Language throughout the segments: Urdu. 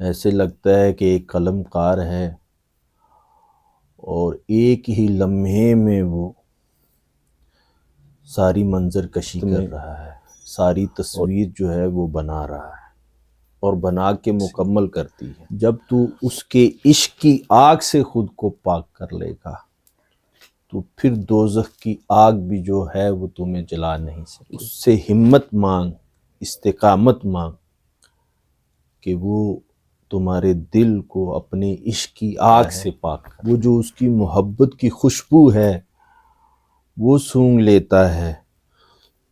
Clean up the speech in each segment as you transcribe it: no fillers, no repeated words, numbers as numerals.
ایسے لگتا ہے کہ ایک قلم کار ہے اور ایک ہی لمحے میں وہ ساری منظر کشی کر رہا ہے، ساری تصویر جو ہے وہ بنا رہا ہے اور بنا کے مکمل کرتی ہے۔ جب تو اس کے عشق کی آگ سے خود کو پاک کر لے گا تو پھر دوزخ کی آگ بھی جو ہے وہ تمہیں جلا نہیں سکے۔ اس سے ہمت مانگ، استقامت مانگ کہ وہ تمہارے دل کو اپنے عشق کی آگ سے پاک کر۔ وہ جو اس کی محبت کی خوشبو ہے وہ سونگھ لیتا ہے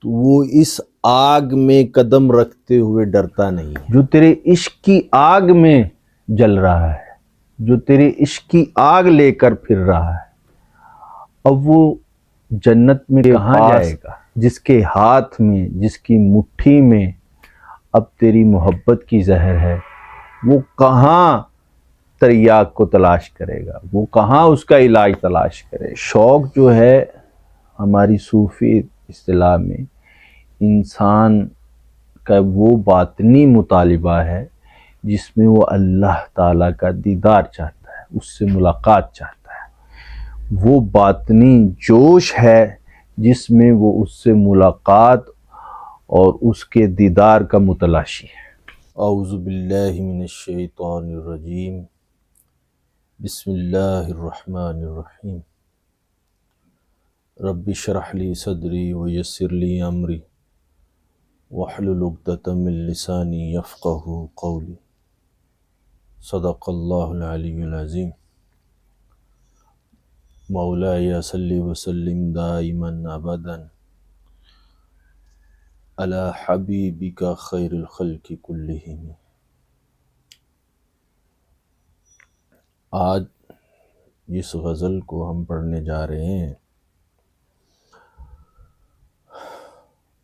تو وہ اس آگ میں قدم رکھتے ہوئے ڈرتا نہیں ہے۔ جو تیرے عشق کی آگ میں جل رہا ہے، جو تیرے عشق کی آگ لے کر پھر رہا ہے، اب وہ جنت میں کہاں جائے گا؟ جس کے ہاتھ میں، جس کی مٹھی میں اب تیری محبت کی زہر ہے، وہ کہاں تریاق کو تلاش کرے گا؟ وہ کہاں اس کا علاج تلاش کرے گا؟ شوق جو ہے ہماری صوفی اصطلاح میں انسان کا وہ باطنی مطالبہ ہے جس میں وہ اللہ تعالیٰ کا دیدار چاہتا ہے، اس سے ملاقات چاہتا ہے۔ وہ باطنی جوش ہے جس میں وہ اس سے ملاقات اور اس کے دیدار کا متلاشی ہے۔ اعوذ باللہ من الشیطان الرجیم، بسم اللہ الرحمن الرحیم۔ رب اشرح لی صدری ویسر لی امری واحلل عقدۃ من لسانی یفقہوا قولی۔ صدق اللہ العلی العظیم۔ مولایا صلی وسلم دائما ابدا علی حبیبک خیر الخلق کلہم۔ آج جس غزل کو ہم پڑھنے جا رہے ہیں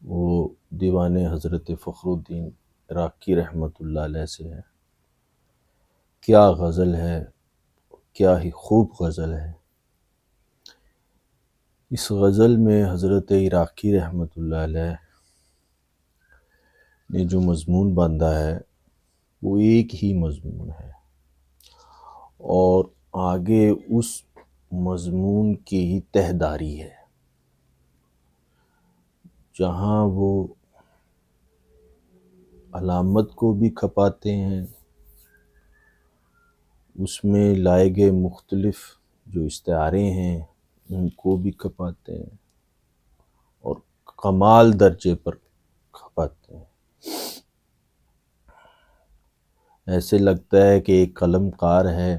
وہ دیوان حضرت فخر الدین عراقی رحمۃ اللہ علیہ سے ہے۔ کیا غزل ہے، کیا ہی خوب غزل ہے۔ اس غزل میں حضرت عراقی رحمۃ اللہ علیہ نے جو مضمون باندھا ہے وہ ایک ہی مضمون ہے اور آگے اس مضمون کی ہی تہداری ہے، جہاں وہ علامت کو بھی کھپاتے ہیں، اس میں لائے گئے مختلف جو استعارے ہیں ان کو بھی کھپاتے ہیں اور کمال درجے پر کھپاتے ہیں۔ ایسے لگتا ہے کہ ایک قلم کار ہے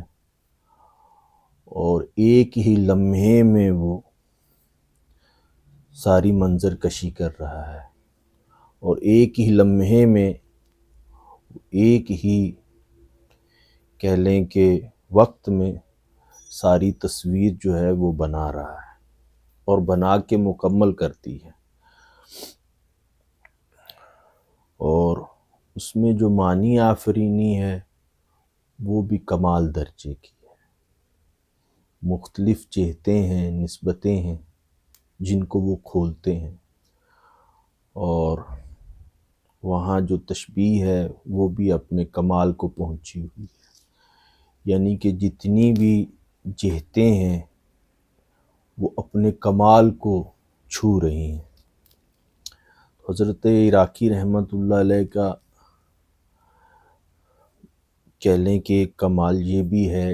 اور ایک ہی لمحے میں وہ ساری منظر کشی کر رہا ہے اور ایک ہی لمحے میں ایک ہی کہہ لیں کہ وقت میں ساری تصویر جو ہے وہ بنا رہا ہے اور بنا کے مکمل کرتی ہے، اور اس میں جو معنی آفرینی ہے وہ بھی کمال درجے کی ہے۔ مختلف جہتیں ہیں، نسبتیں ہیں جن کو وہ کھولتے ہیں، اور وہاں جو تشبیہ ہے وہ بھی اپنے کمال کو پہنچی ہوئی ہے، یعنی کہ جتنی بھی جہتیں ہیں وہ اپنے کمال کو چھو رہی ہیں۔ حضرت عراقی رحمۃ اللہ علیہ کا کہہ لیں کہ ایک کمال یہ بھی ہے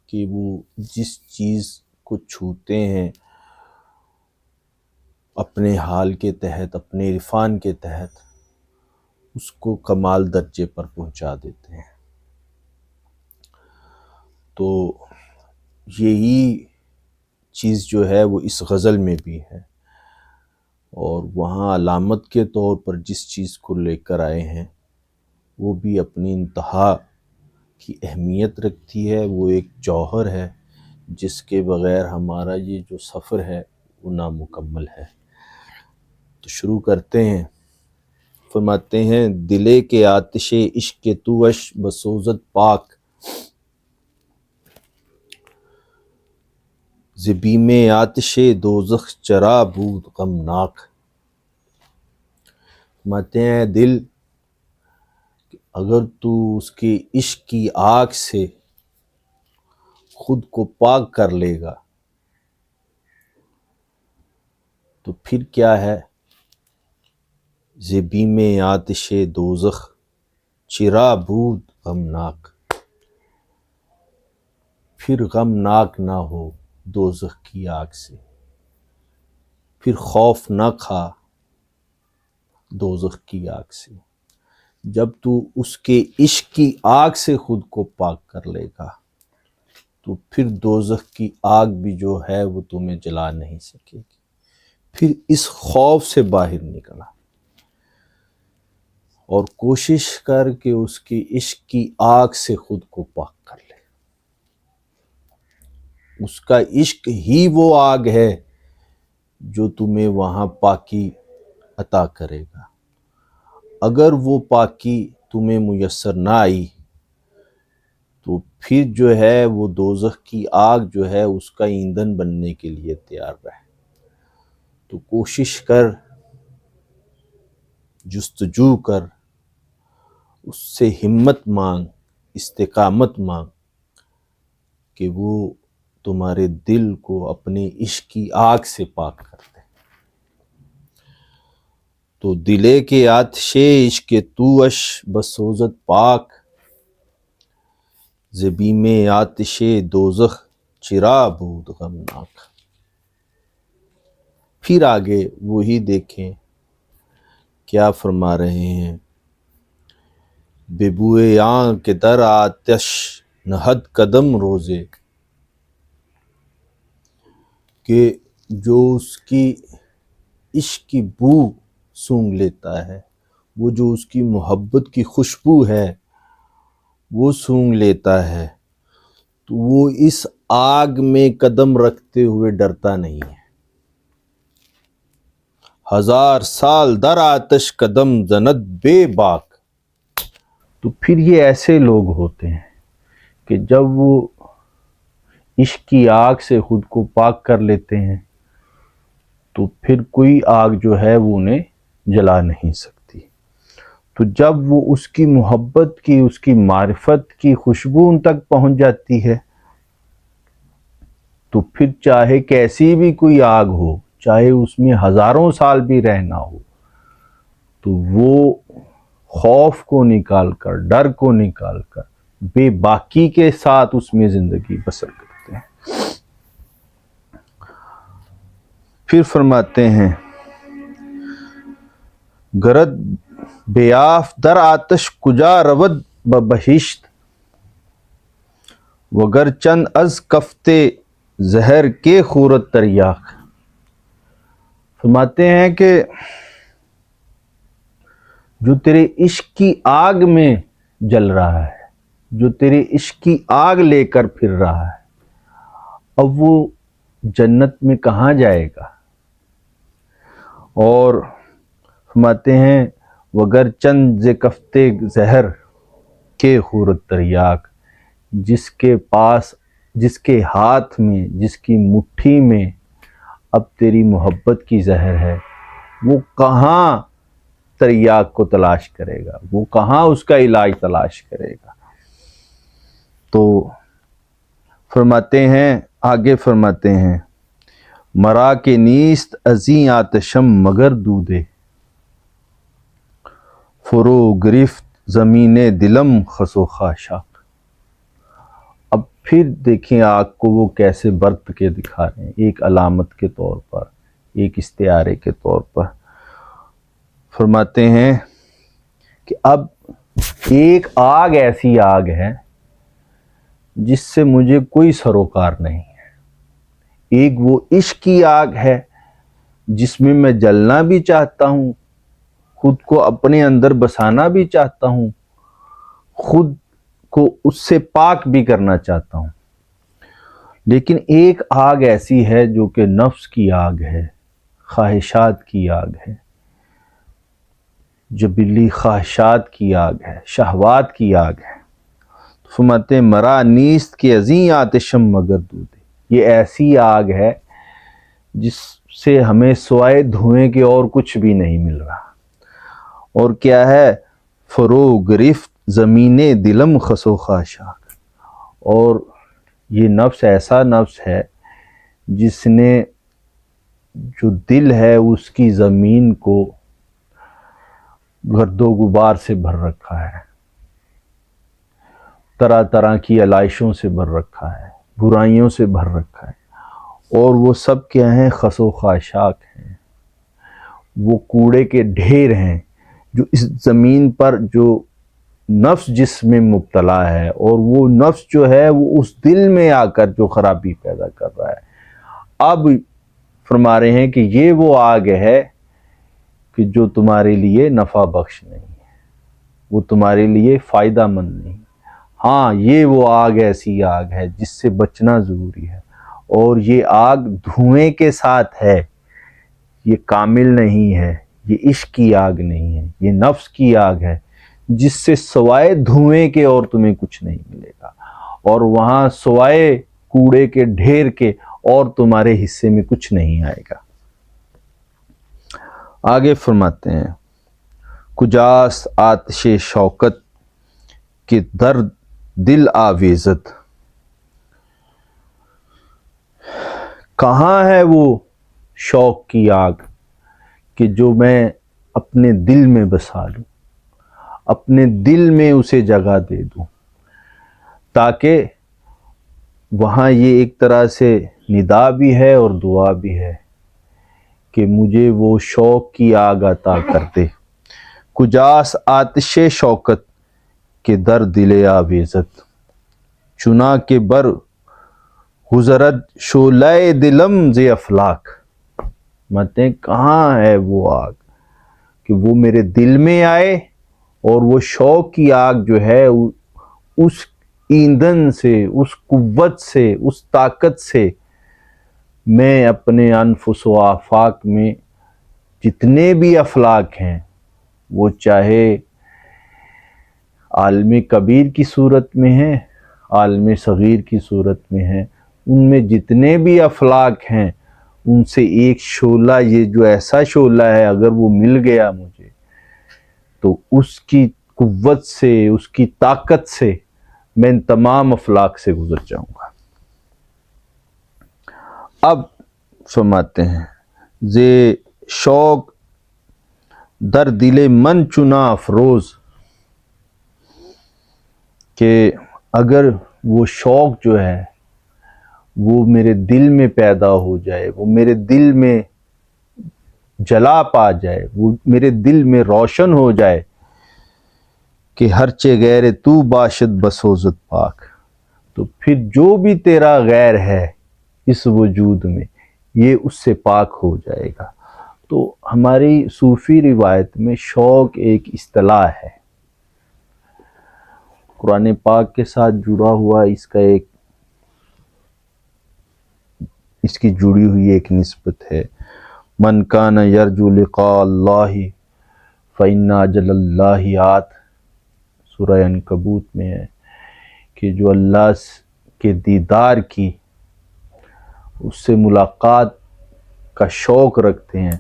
کہ وہ جس چیز کو چھوتے ہیں اپنے حال کے تحت، اپنے عرفان کے تحت اس کو کمال درجے پر پہنچا دیتے ہیں۔ تو یہی چیز جو ہے وہ اس غزل میں بھی ہے، اور وہاں علامت کے طور پر جس چیز کو لے کر آئے ہیں وہ بھی اپنی انتہا کی اہمیت رکھتی ہے۔ وہ ایک جوہر ہے جس کے بغیر ہمارا یہ جو سفر ہے وہ نامکمل ہے۔ تو شروع کرتے ہیں۔ فرماتے ہیں، دلے کے آتش عشق کے توش بسوزد پاک، ز بیم آتش دوزخ چرا بود غمناک۔ فرماتے ہیں دل اگر تو اس کے عشق کی آگ سے خود کو پاک کر لے گا تو پھر کیا ہے، ز بیم آتش دوزخ چرا بود غمناک، پھر غمناک نہ ہو دوزخ کی آگ سے، پھر خوف نہ کھا دوزخ کی آگ سے۔ جب تو اس کے عشق کی آگ سے خود کو پاک کر لے گا تو پھر دوزخ کی آگ بھی جو ہے وہ تمہیں جلا نہیں سکے گی۔ پھر اس خوف سے باہر نکلا اور کوشش کر کے اس کی عشق کی آگ سے خود کو پاک کر لے۔ اس کا عشق ہی وہ آگ ہے جو تمہیں وہاں پاکی عطا کرے گا۔ اگر وہ پاکی تمہیں میسر نہ آئی تو پھر جو ہے وہ دوزخ کی آگ جو ہے اس کا ایندھن بننے کے لیے تیار رہے۔ تو کوشش کر، جستجو کر، اس سے ہمت مانگ، استقامت مانگ کہ وہ تمہارے دل کو اپنے عشق کی آگ سے پاک کر دے۔ تو دلے کے آتش عشق توش بسوزد پاک، ز بیم آتش دوزخ چرا بود غمناک۔ پھر آگے وہی دیکھیں کیا فرما رہے ہیں، بے بوئے آنکھ کے در آتش نہد قدم روزے، کہ جو اس کی عشق کی بو سونگھ لیتا ہے، وہ جو اس کی محبت کی خوشبو ہے وہ سونگھ لیتا ہے، تو وہ اس آگ میں قدم رکھتے ہوئے ڈرتا نہیں ہے۔ ہزار سال در آتش قدم زند بے باک۔ تو پھر یہ ایسے لوگ ہوتے ہیں کہ جب وہ عشق کی آگ سے خود کو پاک کر لیتے ہیں تو پھر کوئی آگ جو ہے وہ انہیں جلا نہیں سکتی۔ تو جب وہ اس کی محبت کی، اس کی معرفت کی خوشبو ان تک پہنچ جاتی ہے تو پھر چاہے کیسی بھی کوئی آگ ہو، چاہے اس میں ہزاروں سال بھی رہنا ہو، تو وہ خوف کو نکال کر، ڈر کو نکال کر بے باکی کے ساتھ اس میں زندگی بسر کرتے ہیں۔ پھر فرماتے ہیں، گرد بیاف در آتش کجا رود ببہشت، وگر چند از کفتے زہر کے خورت تریاق۔ فرماتے ہیں کہ جو تیرے عشق کی آگ میں جل رہا ہے، جو تیرے عشق کی آگ لے کر پھر رہا ہے، اب وہ جنت میں کہاں جائے گا؟ اور فرماتے ہیں وگر چند ز کفتے زہر کے خورت تریاق، جس کے پاس، جس کے ہاتھ میں، جس کی مٹھی میں اب تیری محبت کی زہر ہے، وہ کہاں تریاق کو تلاش کرے گا، وہ کہاں اس کا علاج تلاش کرے گا؟ تو فرماتے ہیں، آگے فرماتے ہیں، مرا کے نیست ازیں آتشم مگر دودے، فرو گرفت زمین دلم خسو خاشاک۔ اب پھر دیکھیں آگ کو وہ کیسے برت کے دکھا رہے ہیں، ایک علامت کے طور پر، ایک استعارے کے طور پر۔ فرماتے ہیں کہ اب ایک آگ ایسی آگ ہے جس سے مجھے کوئی سروکار نہیں ہے، ایک وہ عشق کی آگ ہے جس میں میں جلنا بھی چاہتا ہوں، خود کو اپنے اندر بسانا بھی چاہتا ہوں، خود کو اس سے پاک بھی کرنا چاہتا ہوں، لیکن ایک آگ ایسی ہے جو کہ نفس کی آگ ہے، خواہشات کی آگ ہے، جبلی خواہشات کی آگ ہے، شہوات کی آگ ہے۔ فرماتے ہیں مرا نیست کے ازیں آتشم مگر دودے، یہ ایسی آگ ہے جس سے ہمیں سوائے دھوئیں کے اور کچھ بھی نہیں مل رہا۔ اور کیا ہے؟ فرو گرفت زمین دلم خسو خاشاک، اور یہ نفس ایسا نفس ہے جس نے جو دل ہے اس کی زمین کو گرد و غبار سے بھر رکھا ہے، طرح طرح کی علائشوں سے بھر رکھا ہے، برائیوں سے بھر رکھا ہے، اور وہ سب کیا ہیں؟ خس و خاشاک ہیں، وہ کوڑے کے ڈھیر ہیں جو اس زمین پر جو نفس جس میں مبتلا ہے، اور وہ نفس جو ہے وہ اس دل میں آ کر جو خرابی پیدا کر رہا ہے۔ اب فرما رہے ہیں کہ یہ وہ آگ ہے کہ جو تمہارے لیے نفع بخش نہیں ہے، وہ تمہارے لیے فائدہ مند نہیں۔ ہاں، یہ وہ آگ ایسی آگ ہے جس سے بچنا ضروری ہے، اور یہ آگ دھوئیں کے ساتھ ہے، یہ کامل نہیں ہے، یہ عشق کی آگ نہیں ہے، یہ نفس کی آگ ہے جس سے سوائے دھوئیں کے اور تمہیں کچھ نہیں ملے گا، اور وہاں سوائے کوڑے کے ڈھیر کے اور تمہارے حصے میں کچھ نہیں آئے گا۔ آگے فرماتے ہیں، کجاس آتش شوکت کہ در دل آویزت، کہاں ہے وہ شوق کی آگ کہ جو میں اپنے دل میں بسا لوں، اپنے دل میں اسے جگہ دے دوں، تاکہ وہاں یہ ایک طرح سے ندا بھی ہے اور دعا بھی ہے کہ مجھے وہ شوق کی آگ عطا کر دے۔ کجاس آتش شوکت کہ در دل آویزت، چنا کے بر گزرد شعلہ دلم ز افلاک، مطلب کہاں ہے وہ آگ کہ وہ میرے دل میں آئے، اور وہ شوق کی آگ جو ہے اس ایندھن سے، اس قوت سے، اس طاقت سے میں اپنے انفس و آفاق میں جتنے بھی افلاک ہیں، وہ چاہے عالم کبیر کی صورت میں ہیں، عالم صغیر کی صورت میں ہیں، ان میں جتنے بھی افلاک ہیں ان سے ایک شعلہ، یہ جو ایسا شعلہ ہے اگر وہ مل گیا مجھے تو اس کی قوت سے، اس کی طاقت سے میں ان تمام افلاک سے گزر جاؤں گا۔ اب فرماتے ہیں، زے شوق در دل من چنا افروز، کہ اگر وہ شوق جو ہے وہ میرے دل میں پیدا ہو جائے، وہ میرے دل میں جلا پا جائے، وہ میرے دل میں روشن ہو جائے کہ ہر چے غیر تو باشد بسوزت پاک، تو پھر جو بھی تیرا غیر ہے اس وجود میں یہ اس سے پاک ہو جائے گا۔ تو ہماری صوفی روایت میں شوق ایک اصطلاح ہے، قرآن پاک کے ساتھ جڑا ہوا، اس کی جڑی ہوئی ایک نسبت ہے۔ من کان یرجو لقاء اللہ فإن اجل اللہ آت، سورہ عنکبوت میں ہے کہ جو اللہ کے دیدار کی، اس سے ملاقات کا شوق رکھتے ہیں،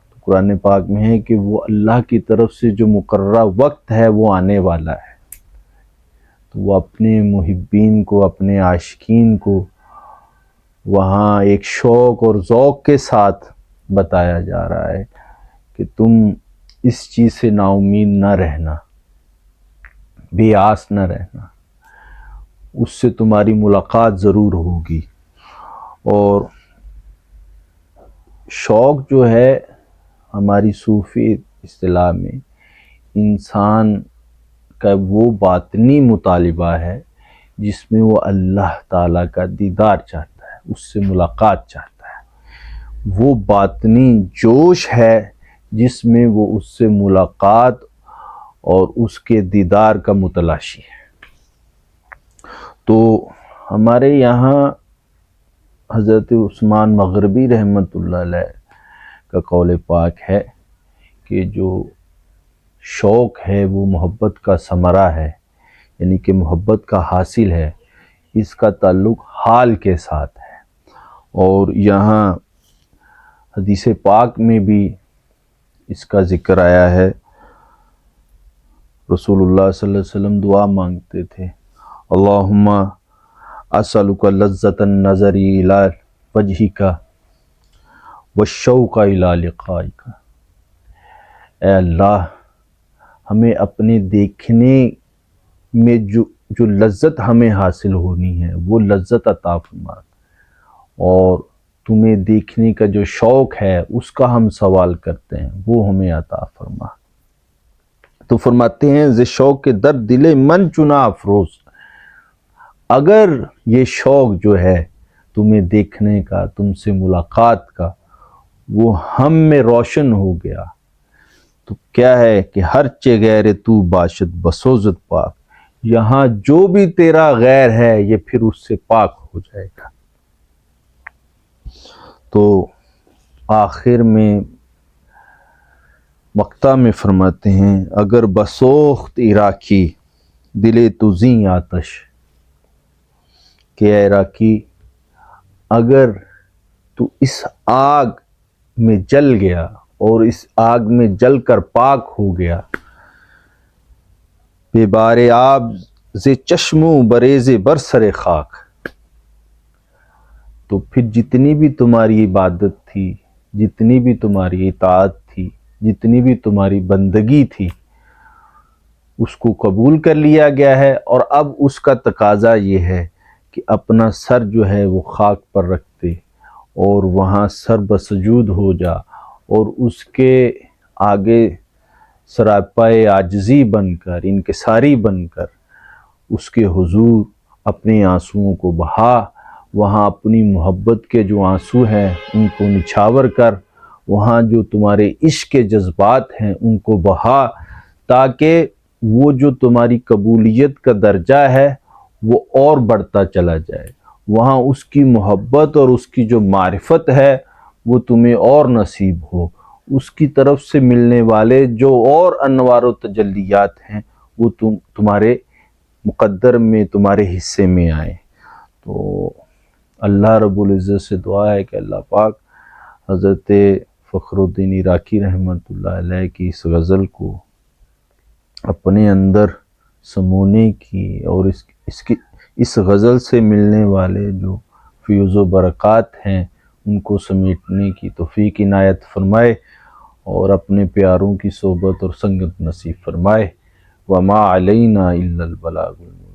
تو قرآن پاک میں ہے کہ وہ اللہ کی طرف سے جو مقررہ وقت ہے وہ آنے والا ہے، تو وہ اپنے محبین کو، اپنے عاشقین کو وہاں ایک شوق اور ذوق کے ساتھ بتایا جا رہا ہے کہ تم اس چیز سے نا امید نہ رہنا، بے آس نہ رہنا، اس سے تمہاری ملاقات ضرور ہوگی۔ اور شوق جو ہے ہماری صوفی اصطلاح میں انسان کا وہ باطنی مطالبہ ہے جس میں وہ اللہ تعالیٰ کا دیدار چاہتا ہے، اس سے ملاقات چاہتا ہے، وہ باطنی جوش ہے جس میں وہ اس سے ملاقات اور اس کے دیدار کا متلاشی ہے۔ تو ہمارے یہاں حضرت عثمان مغربی رحمۃ اللہ علیہ کا قول پاک ہے کہ جو شوق ہے وہ محبت کا ثمرہ ہے، یعنی کہ محبت کا حاصل ہے، اس کا تعلق حال کے ساتھ ہے۔ اور یہاں حدیث پاک میں بھی اس کا ذکر آیا ہے، رسول اللہ صلی اللہ علیہ وسلم دعا مانگتے تھے، اللہم اسألک لذت النظر الی وجہک والشوق الی لقائک۔ اے اللہ، ہمیں اپنے دیکھنے میں جو لذت ہمیں حاصل ہونی ہے وہ لذت عطا فرما، اور تمہیں دیکھنے کا جو شوق ہے اس کا ہم سوال کرتے ہیں وہ ہمیں عطا فرما۔ تو فرماتے ہیں ز شوق کے در دل من چنا افروز، اگر یہ شوق جو ہے تمہیں دیکھنے کا، تم سے ملاقات کا، وہ ہم میں روشن ہو گیا تو کیا ہے کہ ہر چے غیر تو باشد بسوزت پاک، یہاں جو بھی تیرا غیر ہے یہ پھر اس سے پاک ہو جائے گا۔ تو آخر میں مقطع میں فرماتے ہیں اگر بسوخت عراقی دل تزیں آتش، کہ اے عراقی اگر تو اس آگ میں جل گیا اور اس آگ میں جل کر پاک ہو گیا، بے بار آب ز چشموں بریز برسر خاک، تو پھر جتنی بھی تمہاری عبادت تھی، جتنی بھی تمہاری اطاعت تھی، جتنی بھی تمہاری بندگی تھی، اس کو قبول کر لیا گیا ہے، اور اب اس کا تقاضا یہ ہے کہ اپنا سر جو ہے وہ خاک پر رکھتے اور وہاں سر بسجود ہو جا، اور اس کے آگے سراپائے عاجزی بن کر، انکساری بن کر اس کے حضور اپنے آنسوؤں کو بہا، وہاں اپنی محبت کے جو آنسو ہیں ان کو نچھاور کر، وہاں جو تمہارے عشق کے جذبات ہیں ان کو بہا، تاکہ وہ جو تمہاری قبولیت کا درجہ ہے وہ اور بڑھتا چلا جائے، وہاں اس کی محبت اور اس کی جو معرفت ہے وہ تمہیں اور نصیب ہو، اس کی طرف سے ملنے والے جو اور انوار و تجلیات ہیں وہ تمہارے مقدر میں، تمہارے حصے میں آئیں۔ تو اللہ رب العزت سے دعا ہے کہ اللہ پاک حضرت فخر الدین عراقی رحمۃ اللہ علیہ کی اس غزل کو اپنے اندر سمونے کی، اور اس غزل سے ملنے والے جو فیوز و برکات ہیں ان کو سمیٹنے کی توفیق عنایت فرمائے، اور اپنے پیاروں کی صحبت اور سنگت نصیب فرمائے۔ وما علینا الا البلاغ المبین۔